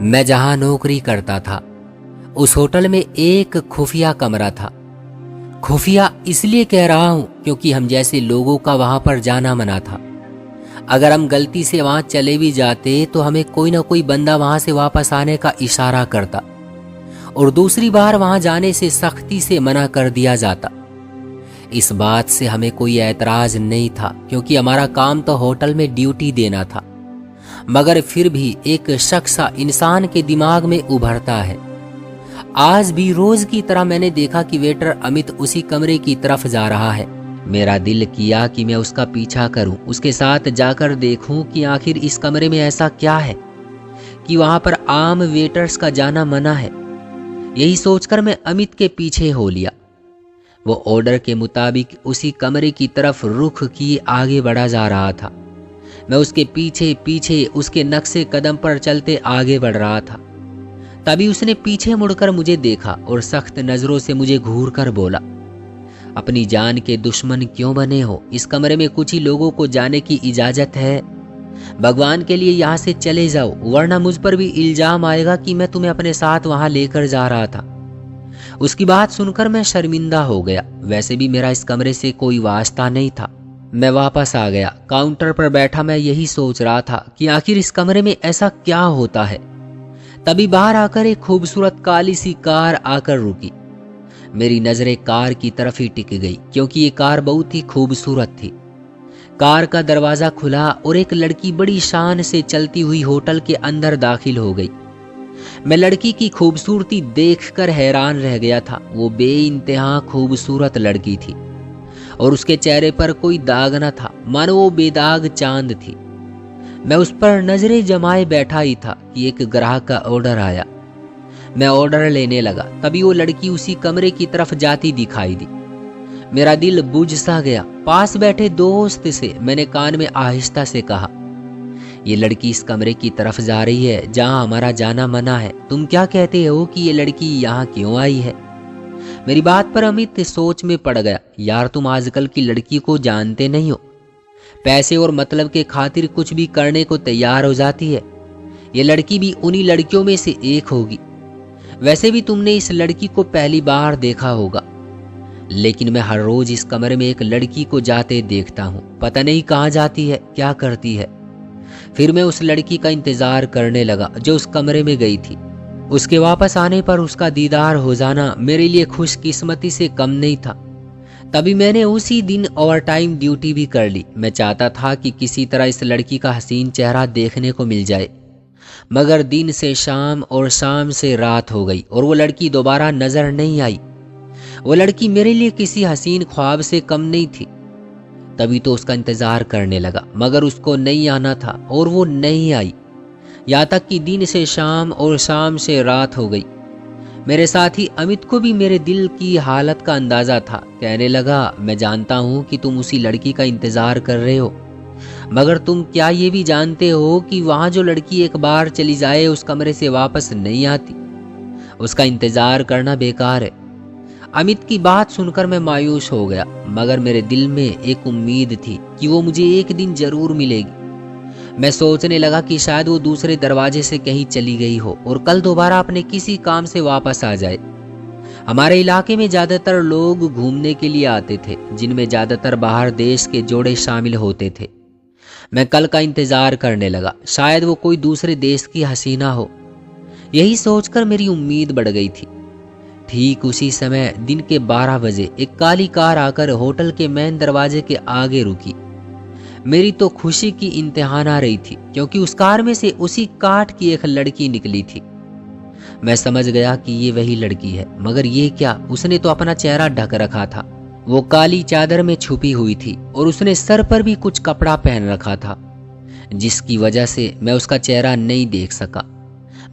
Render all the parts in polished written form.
मैं जहां नौकरी करता था उस होटल में एक खुफिया कमरा था। खुफिया इसलिए कह रहा हूं क्योंकि हम जैसे लोगों का वहां पर जाना मना था। अगर हम गलती से वहां चले भी जाते तो हमें कोई ना कोई बंदा वहां से वापस आने का इशारा करता और दूसरी बार वहां जाने से सख्ती से मना कर दिया जाता। इस बात से हमें कोई ऐतराज नहीं था क्योंकि हमारा काम तो होटल में ड्यूटी देना था। मगर फिर भी एक शख्स इंसान के दिमाग में उभरता है। आज भी रोज की तरह मैंने देखा कि वेटर अमित उसी कमरे की तरफ जा रहा है। मेरा दिल किया कि मैं उसका पीछा करूं, उसके साथ जाकर देखूं कि आखिर इस कमरे में ऐसा क्या है कि वहां पर आम वेटर्स का जाना मना है। यही सोचकर मैं अमित के पीछे हो लिया। वो ऑर्डर के मुताबिक उसी कमरे की तरफ रुख किए आगे बढ़ा जा रहा था। मैं उसके पीछे पीछे उसके नक्शे कदम पर चलते आगे बढ़ रहा था। तभी उसने पीछे मुड़कर मुझे देखा और सख्त नजरों से मुझे घूर कर बोला, अपनी जान के दुश्मन क्यों बने हो? इस कमरे में कुछ ही लोगों को जाने की इजाजत है। भगवान के लिए यहाँ से चले जाओ, वरना मुझ पर भी इल्जाम आएगा कि मैं तुम्हें अपने साथ वहां लेकर जा रहा था। उसकी बात सुनकर मैं शर्मिंदा हो गया। वैसे भी मेरा इस कमरे से कोई वास्ता नहीं था। मैं वापस आ गया। काउंटर पर बैठा मैं यही सोच रहा था कि आखिर इस कमरे में ऐसा क्या होता है। तभी बाहर आकर एक खूबसूरत काली सी कार आकर रुकी। मेरी नजरें कार की तरफ ही टिक गई क्योंकि ये कार बहुत ही खूबसूरत थी। कार का दरवाजा खुला और एक लड़की बड़ी शान से चलती हुई होटल के अंदर दाखिल हो गई। मैं लड़की की खूबसूरती देखकर हैरान रह गया था। वो बेइंतहा खूबसूरत लड़की थी और उसके चेहरे पर कोई दाग न था, मानो वो बेदाग चांद थी। मैं उस पर नजरें जमाए बैठा ही था कि एक ग्राहक का ऑर्डर आया। मैं ऑर्डर लेने लगा, तभी वो लड़की उसी कमरे की तरफ जाती दिखाई दी। मेरा दिल बुझ सा गया। पास बैठे दोस्त से मैंने कान में आहिस्ता से कहा, ये लड़की इस कमरे की तरफ जा रही है जहां हमारा जाना मना है। तुम क्या कहते हो कि ये लड़की यहाँ क्यों आई है? मेरी बात पर अमित सोच में पड़ गया। यार, तुम आजकल की लड़की को जानते नहीं हो, पैसे और मतलब के खातिर कुछ भी करने को तैयार हो जाती है। ये लड़की भी उन्हीं लड़कियों में से एक होगी। वैसे भी तुमने इस लड़की को पहली बार देखा होगा, लेकिन मैं हर रोज इस कमरे में एक लड़की को जाते देखता हूँ। पता नहीं कहाँ जाती है, क्या करती है। फिर मैं उस लड़की का इंतजार करने लगा जो उस कमरे में गई थी। उसके वापस आने पर उसका दीदार हो जाना मेरे लिए खुशकिस्मती से कम नहीं था। तभी मैंने उसी दिन ओवर टाइम ड्यूटी भी कर ली। मैं चाहता था कि किसी तरह इस लड़की का हसीन चेहरा देखने को मिल जाए। मगर दिन से शाम और शाम से रात हो गई और वो लड़की दोबारा नजर नहीं आई। वो लड़की मेरे लिए किसी हसीन ख्वाब से कम नहीं थी। तभी तो उसका इंतजार करने लगा, मगर उसको नहीं आना था और वो नहीं आई। यहाँ तक कि दिन से शाम और शाम से रात हो गई। मेरे साथी अमित को भी मेरे दिल की हालत का अंदाजा था। कहने लगा, मैं जानता हूँ कि तुम उसी लड़की का इंतजार कर रहे हो, मगर तुम क्या ये भी जानते हो कि वहां जो लड़की एक बार चली जाए उस कमरे से वापस नहीं आती। उसका इंतजार करना बेकार है। अमित की बात सुनकर मैं मायूस हो गया, मगर मेरे दिल में एक उम्मीद थी कि वो मुझे एक दिन जरूर मिलेगी। मैं सोचने लगा कि शायद वो दूसरे दरवाजे से कहीं चली गई हो और कल दोबारा अपने किसी काम से वापस आ जाए। हमारे इलाके में ज्यादातर लोग घूमने के लिए आते थे, जिनमें ज्यादातर बाहर देश के जोड़े शामिल होते थे। मैं कल का इंतजार करने लगा, शायद वो कोई दूसरे देश की हसीना हो। यही सोचकर मेरी उम्मीद बढ़ गई थी। ठीक उसी समय दिन के 12 बजे एक काली कार आकर होटल के मेन दरवाजे के आगे रुकी। मेरी तो खुशी की इंतहा ना रही थी क्योंकि उस कार में से उसी काट की एक लड़की निकली थी। मैं समझ गया कि ये वही लड़की है, मगर ये क्या, उसने तो अपना चेहरा ढक रखा था। वो काली चादर में छुपी हुई थी और उसने सर पर भी कुछ कपड़ा पहन रखा था, जिसकी वजह से मैं उसका चेहरा नहीं देख सका।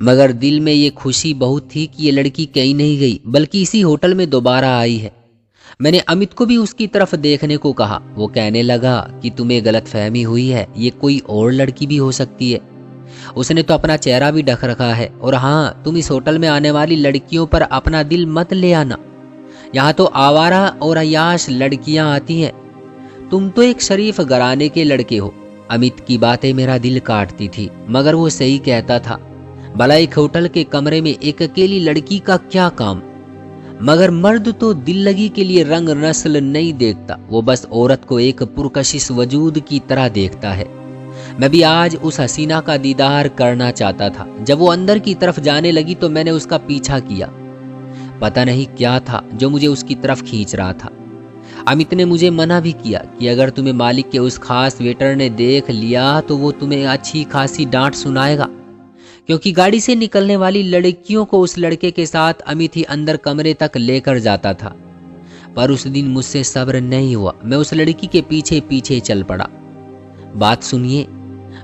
मगर दिल में ये खुशी बहुत थी कि ये लड़की कहीं नहीं गई, बल्कि इसी होटल में दोबारा आई है। मैंने अमित को भी उसकी तरफ देखने को कहा। वो कहने लगा कि तुम्हें गलतफहमी हुई है, ये कोई और लड़की भी हो सकती है। उसने तो अपना चेहरा भी ढक रखा है। और हाँ, तुम इस होटल में आने वाली लड़कियों पर अपना दिल मत ले आना। यहाँ तो आवारा और अय्याश लड़कियां आती हैं। तुम तो एक शरीफ घराने के लड़के हो। अमित की बातें मेरा दिल काटती थी, मगर वो सही कहता था। भला एक होटल के कमरे में एक अकेली लड़की का क्या काम। मगर मर्द तो दिल लगी के लिए रंग नस्ल नहीं देखता, वो बस औरत को एक पुरकशिश वजूद की तरह देखता है। मैं भी आज उस हसीना का दीदार करना चाहता था। जब वो अंदर की तरफ जाने लगी तो मैंने उसका पीछा किया। पता नहीं क्या था जो मुझे उसकी तरफ खींच रहा था। अमित ने मुझे मना भी किया कि अगर तुम्हें मालिक के उस खास वेटर ने देख लिया तो वो तुम्हें अच्छी खासी डांट सुनाएगा, क्योंकि गाड़ी से निकलने वाली लड़कियों को उस लड़के के साथ अमित ही अंदर कमरे तक लेकर जाता था। पर उस दिन मुझसे सब्र नहीं हुआ। मैं उस लड़की के पीछे पीछे चल पड़ा। बात सुनिए,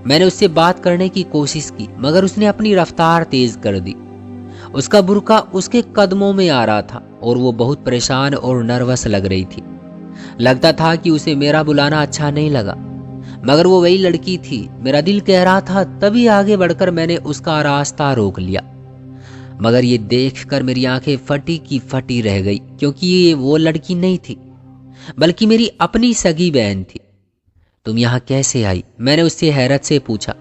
मैंने उससे बात करने की कोशिश की, मगर उसने अपनी रफ्तार तेज कर दी। उसका बुर्का उसके कदमों में आ रहा था और वो बहुत परेशान और नर्वस लग रही थी। लगता था कि उसे मेरा बुलाना अच्छा नहीं लगा, मगर वो वही लड़की थी। मेरा दिल कह रहा था, तभी आगे बढ़कर मैंने उसका रास्ता रोक लिया। मगर ये देखकर मेरी आंखें फटी की फटी रह गई, क्योंकि ये वो लड़की नहीं थी, बल्कि मेरी अपनी सगी बहन थी। तुम यहाँ कैसे आई? मैंने उससे हैरत से पूछा।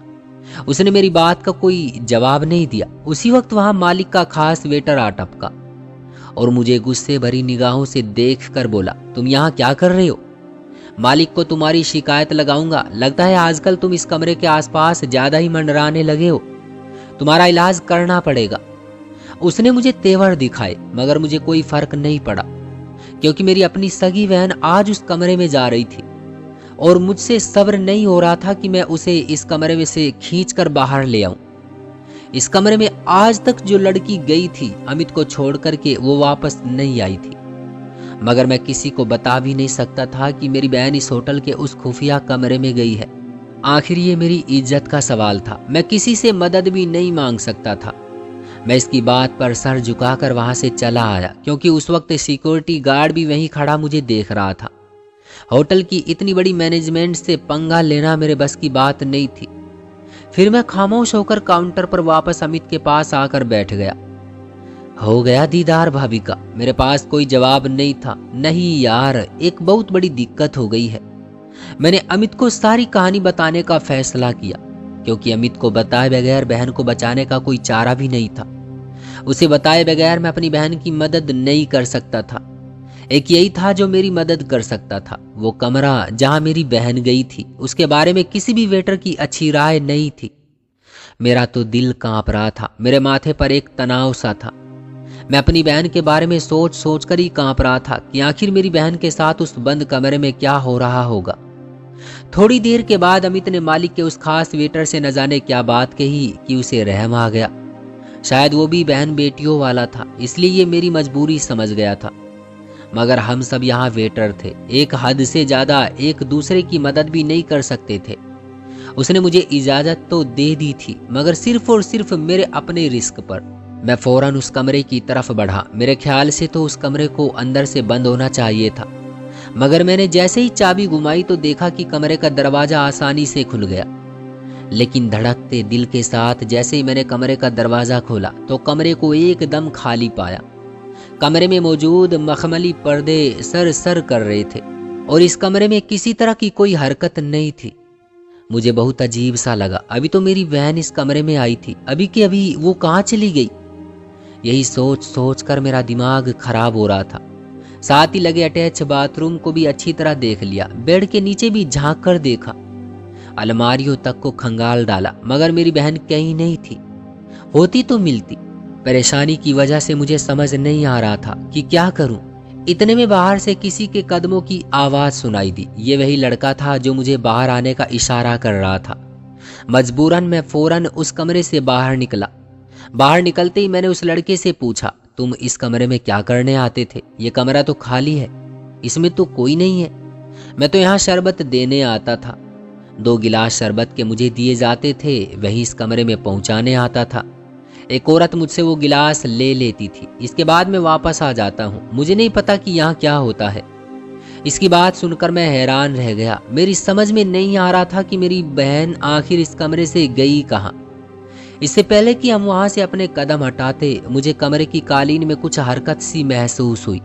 उसने मेरी बात का कोई जवाब नहीं दिया। उसी वक्त वहां मालिक का खास वेटर आ टपका और मुझे गुस्से भरी निगाहों से देखकर बोला, तुम यहाँ क्या कर रहे हो? मालिक को तुम्हारी शिकायत लगाऊंगा। लगता है आजकल तुम इस कमरे के आसपास ज्यादा ही मंडराने लगे हो। तुम्हारा इलाज करना पड़ेगा। उसने मुझे तेवर दिखाए, मगर मुझे कोई फर्क नहीं पड़ा, क्योंकि मेरी अपनी सगी बहन आज उस कमरे में जा रही थी और मुझसे सब्र नहीं हो रहा था कि मैं उसे इस कमरे में से खींचकर बाहर ले आऊं। इस कमरे में आज तक जो लड़की गई थी अमित को छोड़ करके, वो वापस नहीं आई थी। मगर मैं किसी को बता भी नहीं सकता था कि मेरी बहन इस होटल के उस खुफिया कमरे में गई है। आखिर ये मेरी इज्जत का सवाल था। मैं किसी से मदद भी नहीं मांग सकता था। मैं इसकी बात पर सर झुकाकर वहां से चला आया, क्योंकि उस वक्त सिक्योरिटी गार्ड भी वहीं खड़ा मुझे देख रहा था। होटल की इतनी बड़ी मैनेजमेंट से पंगा लेना मेरे बस की बात नहीं थी। फिर मैं खामोश होकर काउंटर पर वापस अमित के पास आकर बैठ गया। हो गया दीदार भाभी का? मेरे पास कोई जवाब नहीं था। नहीं यार, एक बहुत बड़ी दिक्कत हो गई है। मैंने अमित को सारी कहानी बताने का फैसला किया, क्योंकि अमित को बताए बगैर बहन को बचाने का कोई चारा भी नहीं था। उसे बताए बगैर मैं अपनी बहन की मदद नहीं कर सकता था। एक यही था जो मेरी मदद कर सकता था। वो कमरा जहां मेरी बहन गई थी, उसके बारे में किसी भी वेटर की अच्छी राय नहीं थी। मेरा तो दिल कांप रहा था। मेरे माथे पर एक तनाव सा था। मैं अपनी बहन के बारे में सोच सोच कर ही कांप रहा था कि आखिर मेरी बहन के साथ उस बंद कमरे में क्या हो रहा होगा। थोड़ी देर के बाद अमित ने मालिक के उस खास वेटर से न जाने क्या बात कही कि उसे रहम आ गया। शायद वो भी बहन बेटियों वाला था, इसलिए ये मेरी मजबूरी समझ गया था। मगर हम सब यहाँ वेटर थे, एक हद से ज्यादा एक दूसरे की मदद भी नहीं कर सकते थे। उसने मुझे इजाजत तो दे दी थी, मगर सिर्फ और सिर्फ मेरे अपने रिस्क पर। मैं फौरन उस कमरे की तरफ बढ़ा। मेरे ख्याल से तो उस कमरे को अंदर से बंद होना चाहिए था, मगर मैंने जैसे ही चाबी घुमाई तो देखा कि कमरे का दरवाजा आसानी से खुल गया। लेकिन धड़कते दिल के साथ जैसे ही मैंने कमरे का दरवाजा खोला तो कमरे को एकदम खाली पाया। कमरे में मौजूद मखमली पर्दे सर सर कर रहे थे और इस कमरे में किसी तरह की कोई हरकत नहीं थी। मुझे बहुत अजीब सा लगा। अभी तो मेरी बहन इस कमरे में आई थी, अभी के अभी वो कहाँ चली गई? यही सोच सोच कर मेरा दिमाग खराब हो रहा था। साथ ही लगे अटैच बाथरूम को भी अच्छी तरह देख लिया। बेड के नीचे भी झांक कर देखा। अलमारियों तक को खंगाल डाला, मगर मेरी बहन कहीं नहीं थी। होती तो मिलती। परेशानी की वजह से मुझे समझ नहीं आ रहा था कि क्या करूं। इतने में बाहर से किसी के कदमों की आवाज सुनाई दी। ये वही लड़का था जो मुझे बाहर आने का इशारा कर रहा था। मजबूरन मैं फौरन उस कमरे से बाहर निकला। बाहर निकलते ही मैंने उस लड़के से पूछा, तुम इस कमरे में क्या करने आते थे? ये कमरा तो खाली है, इसमें तो कोई नहीं है। मैं तो यहाँ शरबत देने आता था। 2 गिलास शरबत के मुझे दिए जाते थे, वही इस कमरे में पहुंचाने आता था। एक औरत मुझसे वो गिलास ले लेती थी। इसके बाद मैं वापस आ जाता हूँ। मुझे नहीं पता कि यहाँ क्या होता है। इसकी बात सुनकर मैं हैरान रह गया। मेरी समझ में नहीं आ रहा था कि मेरी बहन आखिर इस कमरे से गई कहाँ। इससे पहले कि हम वहां से अपने कदम हटाते, मुझे कमरे की कालीन में कुछ हरकत सी महसूस हुई।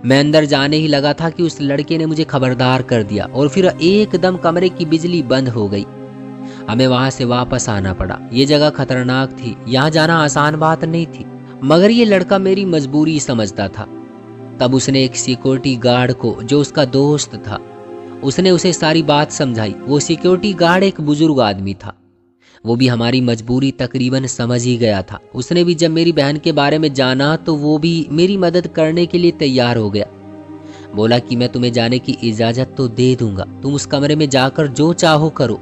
मैं अंदर जाने ही लगा था कि उस लड़के ने मुझे खबरदार कर दिया और फिर एकदम कमरे की बिजली बंद हो गई। हमें वहां से वापस आना पड़ा। ये जगह खतरनाक थी, यहाँ जाना आसान बात नहीं थी, मगर ये लड़का मेरी मजबूरी समझता था। तब उसने एक सिक्योरिटी गार्ड को, जो उसका दोस्त था, उसने उसे सारी बात समझाई। वो सिक्योरिटी गार्ड एक बुजुर्ग आदमी था, वो भी हमारी मजबूरी तकरीबन समझ ही गया था। उसने भी जब मेरी बहन के बारे में जाना तो वो भी मेरी मदद करने के लिए तैयार हो गया। बोला कि मैं तुम्हें जाने की इजाजत तो दे दूंगा, तुम उस कमरे में जाकर जो चाहो करो,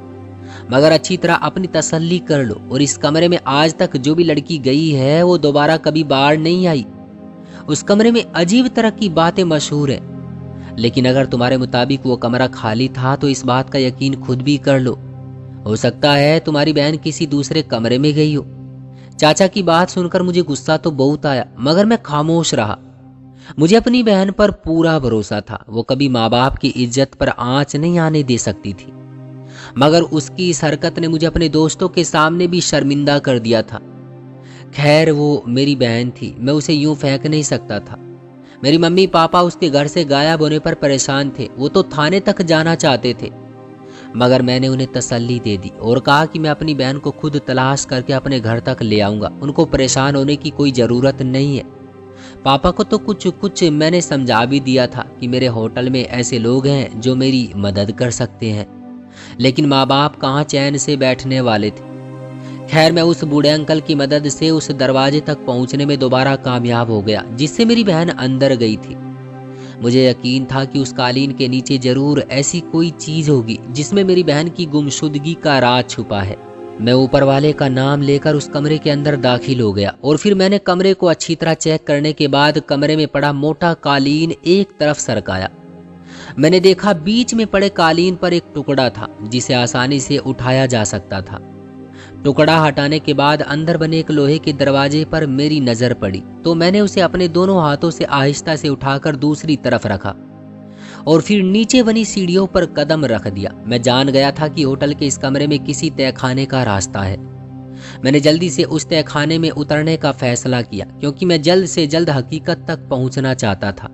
मगर अच्छी तरह अपनी तसल्ली कर लो। और इस कमरे में आज तक जो भी लड़की गई है वो दोबारा कभी बाहर नहीं आई। उस कमरे में अजीब तरह की बातें मशहूर हैं, लेकिन अगर तुम्हारे मुताबिक वो कमरा खाली था तो इस बात का यकीन खुद भी कर लो, हो सकता है तुम्हारी बहन किसी दूसरे कमरे में गई हो। चाचा की बात सुनकर मुझे गुस्सा तो बहुत आया, मगर मैं खामोश रहा। मुझे अपनी बहन पर पूरा भरोसा था, वो कभी माँ बाप की इज्जत पर आंच नहीं आने दे सकती थी, मगर उसकी इस हरकत ने मुझे अपने दोस्तों के सामने भी शर्मिंदा कर दिया था। खैर, वो मेरी बहन थी, मैं उसे यूं फेंक नहीं सकता था। मेरी मम्मी पापा उसके घर से गायब होने पर परेशान थे, वो तो थाने तक जाना चाहते थे, मगर मैंने उन्हें तसल्ली दे दी और कहा कि मैं अपनी बहन को खुद तलाश करके अपने घर तक ले आऊंगा, उनको परेशान होने की कोई ज़रूरत नहीं है। पापा को तो कुछ कुछ मैंने समझा भी दिया था कि मेरे होटल में ऐसे लोग हैं जो मेरी मदद कर सकते हैं, लेकिन माँ बाप कहाँ चैन से बैठने वाले थे। खैर, मैं उस बूढ़े अंकल की मदद से उस दरवाजे तक पहुंचने में दोबारा कामयाब हो गया जिससे मेरी बहन अंदर गई थी। मुझे यकीन था कि उस कालीन के नीचे जरूर ऐसी कोई चीज होगी जिसमें मेरी बहन की गुमशुदगी का राज छुपा है। मैं ऊपर वाले का नाम लेकर उस कमरे के अंदर दाखिल हो गया और फिर मैंने कमरे को अच्छी तरह चेक करने के बाद कमरे में पड़ा मोटा कालीन एक तरफ सरकाया। मैंने देखा बीच में पड़े कालीन पर एक टुकड़ा था जिसे आसानी से उठाया जा सकता था। टुकड़ा हटाने के बाद अंदर बने एक लोहे के दरवाजे पर मेरी नजर पड़ी तो मैंने उसे अपने दोनों हाथों से आहिस्ता से उठाकर दूसरी तरफ रखा और फिर नीचे बनी सीढ़ियों पर कदम रख दिया। मैं जान गया था कि होटल के इस कमरे में किसी तहखाने का रास्ता है। मैंने जल्दी से उस तहखाने में उतरने का फैसला किया क्योंकि मैं जल्द से जल्द हकीकत तक पहुंचना चाहता था।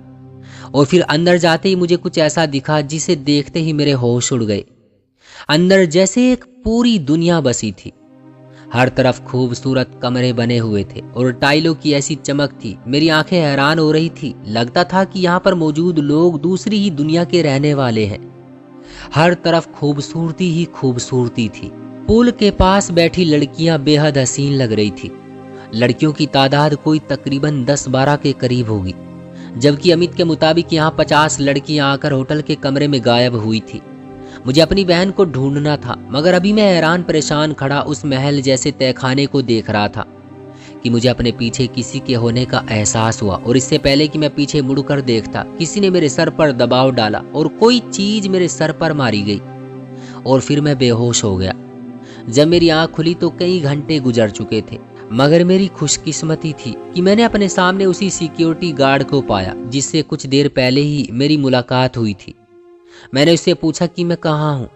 और फिर अंदर जाते ही मुझे कुछ ऐसा दिखा जिसे देखते ही मेरे होश उड़ गए। अंदर जैसे एक पूरी दुनिया बसी थी। हर तरफ खूबसूरत कमरे बने हुए थे और टाइलों की ऐसी चमक थी, मेरी आंखें हैरान हो रही थी। लगता था कि यहाँ पर मौजूद लोग दूसरी ही दुनिया के रहने वाले हैं। हर तरफ खूबसूरती ही खूबसूरती थी। पूल के पास बैठी लड़कियां बेहद हसीन लग रही थी। लड़कियों की तादाद कोई तकरीबन 10-12 के करीब होगी, जबकि अमित के मुताबिक यहाँ 50 लड़कियां आकर होटल के कमरे में गायब हुई थी। मुझे अपनी बहन को ढूंढना था, मगर अभी मैं हैरान परेशान खड़ा उस महल जैसे तहखाने को देख रहा था कि मुझे अपने पीछे किसी के होने का एहसास हुआ। और इससे पहले कि मैं पीछे मुड़कर देखता, किसी ने मेरे सर पर दबाव डाला और कोई चीज मेरे सर पर मारी गई और फिर मैं बेहोश हो गया। जब मेरी आंख खुली तो कई घंटे गुजर चुके थे, मगर मेरी खुशकिस्मती थी कि मैंने अपने सामने उसी सिक्योरिटी गार्ड को पाया जिससे कुछ देर पहले ही मेरी मुलाकात हुई थी। मैंने उससे पूछा कि मैं कहाँ हूँ।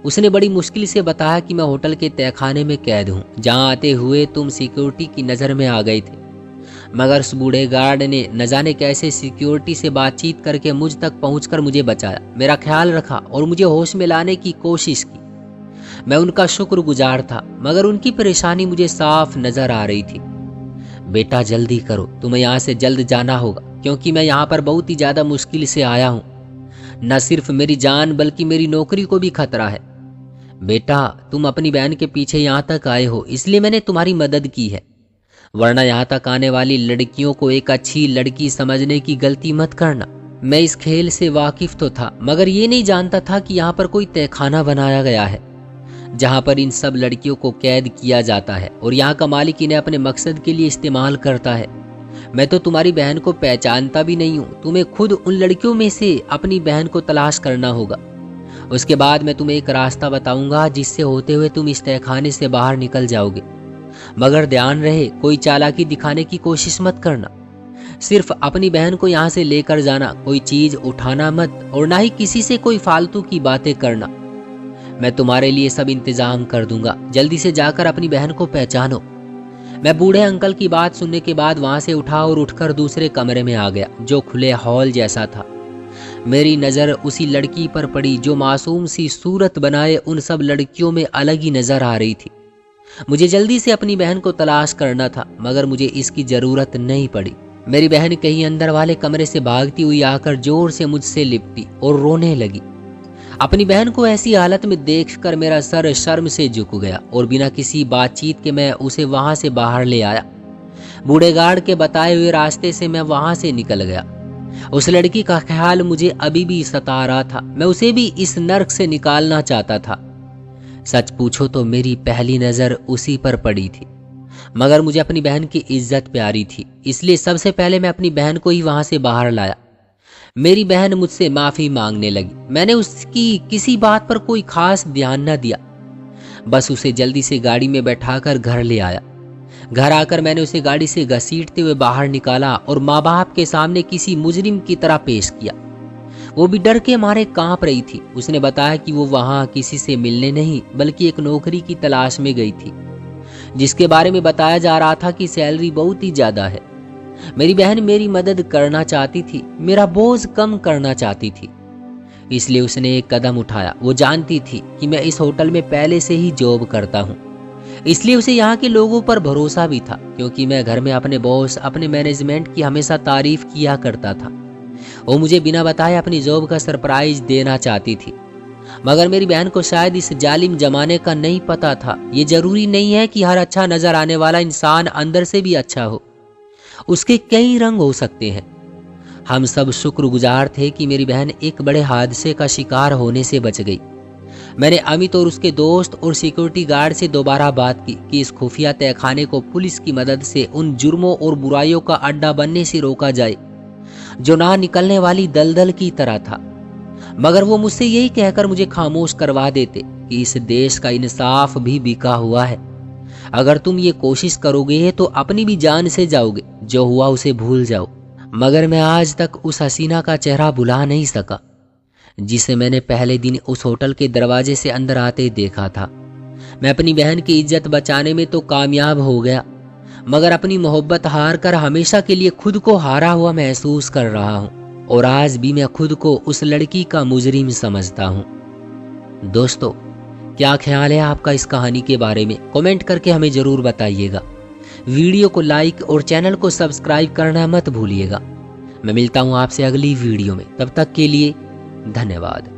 उसने बड़ी मुश्किल से बताया कि मैं होटल के तहखाने में कैद हूँ, जहाँ आते हुए तुम सिक्योरिटी की नज़र में आ गए थे। मगर उस बूढ़े गार्ड ने न जाने कैसे सिक्योरिटी से बातचीत करके मुझ तक पहुंचकर मुझे बचाया, मेरा ख्याल रखा और मुझे होश में लाने की कोशिश की। मैं उनका शुक्रगुजार था, मगर उनकी परेशानी मुझे साफ नजर आ रही थी। बेटा, जल्दी करो, तुम्हें यहाँ से जल्द जाना होगा, क्योंकि मैं यहाँ पर बहुत ही ज्यादा मुश्किल से आया हूँ। न सिर्फ मेरी जान बल्कि मेरी नौकरी को भी खतरा है। बेटा, तुम अपनी बहन के पीछे यहाँ तक आए हो, इसलिए मैंने तुम्हारी मदद की है, वरना यहाँ तक आने वाली लड़कियों को एक अच्छी लड़की समझने की गलती मत करना। मैं इस खेल से वाकिफ तो था, मगर ये नहीं जानता था कि यहाँ पर कोई तहखाना बनाया गया है जहाँ पर इन सब लड़कियों को कैद किया जाता है और यहाँ का मालिक इन्हें अपने मकसद के लिए इस्तेमाल करता है। मैं तो तुम्हारी बहन को पहचानता भी नहीं हूँ। तुम्हें खुद उन लड़कियों में से अपनी बहन को तलाश करना होगा। उसके बाद मैं तुम्हें एक रास्ता बताऊंगा जिससे होते हुए तुम इस तहखाने से बाहर निकल जाओगे। मगर ध्यान रहे, कोई चालाकी दिखाने की कोशिश मत करना। सिर्फ अपनी बहन को यहाँ से लेकर जाना, कोई चीज उठाना मत और ना ही किसी से कोई फालतू की बातें करना। मैं तुम्हारे लिए सब इंतजाम कर दूंगा। जल्दी से जाकर अपनी बहन को पहचानो। मैं बूढ़े अंकल की बात सुनने के बाद वहां से उठा और उठकर दूसरे कमरे में आ गया, जो खुले हॉल जैसा था। मेरी नज़र उसी लड़की पर पड़ी जो मासूम सी सूरत बनाए उन सब लड़कियों में अलग ही नज़र आ रही थी। मुझे जल्दी से अपनी बहन को तलाश करना था, मगर मुझे इसकी ज़रूरत नहीं पड़ी। मेरी बहन कहीं अंदर वाले कमरे से भागती हुई आकर जोर से मुझसे लिपटी और रोने लगी। अपनी बहन को ऐसी हालत में देखकर मेरा सर शर्म से झुक गया और बिना किसी बातचीत के मैं उसे वहां से बाहर ले आया। बूढ़े गार्ड के बताए हुए रास्ते से मैं वहां से निकल गया। उस लड़की का ख्याल मुझे अभी भी सता रहा था। मैं उसे भी इस नर्क से निकालना चाहता था। सच पूछो तो मेरी पहली नजर उसी पर पड़ी थी, मगर मुझे अपनी बहन की इज्जत प्यारी थी, इसलिए सबसे पहले मैं अपनी बहन को ही वहां से बाहर लाया। मेरी बहन मुझसे माफी मांगने लगी। मैंने उसकी किसी बात पर कोई खास ध्यान न दिया, बस उसे जल्दी से गाड़ी में बैठाकर घर ले आया। घर आकर मैंने उसे गाड़ी से घसीटते हुए बाहर निकाला और माँ बाप के सामने किसी मुजरिम की तरह पेश किया। वो भी डर के मारे कांप रही थी। उसने बताया कि वो वहां किसी से मिलने नहीं बल्कि एक नौकरी की तलाश में गई थी, जिसके बारे में बताया जा रहा था कि सैलरी बहुत ही ज्यादा है। मेरी बहन मेरी मदद करना चाहती थी, मेरा बोझ कम करना चाहती थी, इसलिए उसने एक कदम उठाया। वो जानती थी कि मैं इस होटल में पहले से ही जॉब करता हूँ, इसलिए उसे यहाँ के लोगों पर भरोसा भी था, क्योंकि मैं घर में अपने बॉस, अपने मैनेजमेंट की हमेशा तारीफ किया करता था। वो मुझे बिना बताए अपनी जॉब का सरप्राइज देना चाहती थी, मगर मेरी बहन को शायद इस जालिम जमाने का नहीं पता था। ये जरूरी नहीं है कि हर अच्छा नजर आने वाला इंसान अंदर से भी अच्छा हो, उसके कई रंग हो सकते हैं। हम सब शुक्रगुजार थे कि मेरी बहन एक बड़े हादसे का शिकार होने से बच गई। मैंने अमित और उसके दोस्त और सिक्योरिटी गार्ड से दोबारा बात की कि इस खुफिया तहखाने को पुलिस की मदद से उन जुर्मों और बुराइयों का अड्डा बनने से रोका जाए जो ना निकलने वाली दलदल की तरह था, मगर वो मुझसे यही कहकर मुझे खामोश करवा देते कि इस देश का इंसाफ भी बिका हुआ है। अगर तुम ये कोशिश करोगे तो अपनी भी जान से जाओगे, जो हुआ उसे भूल जाओ। मगर मैं आज तक उस हसीना का चेहरा भुला नहीं सका जिसे मैंने पहले दिन उस होटल के दरवाजे से अंदर आते देखा था। मैं अपनी बहन की इज्जत बचाने में तो कामयाब हो गया, मगर अपनी मोहब्बत हार कर हमेशा के लिए खुद को हारा हुआ महसूस कर रहा हूँ, और आज भी मैं खुद को उस लड़की का मुजरिम समझता हूँ। दोस्तों, क्या ख्याल है आपका इस कहानी के बारे में? कमेंट करके हमें जरूर बताइएगा। वीडियो को लाइक और चैनल को सब्सक्राइब करना मत भूलिएगा। मैं मिलता हूँ आपसे अगली वीडियो में, तब तक के लिए धन्यवाद।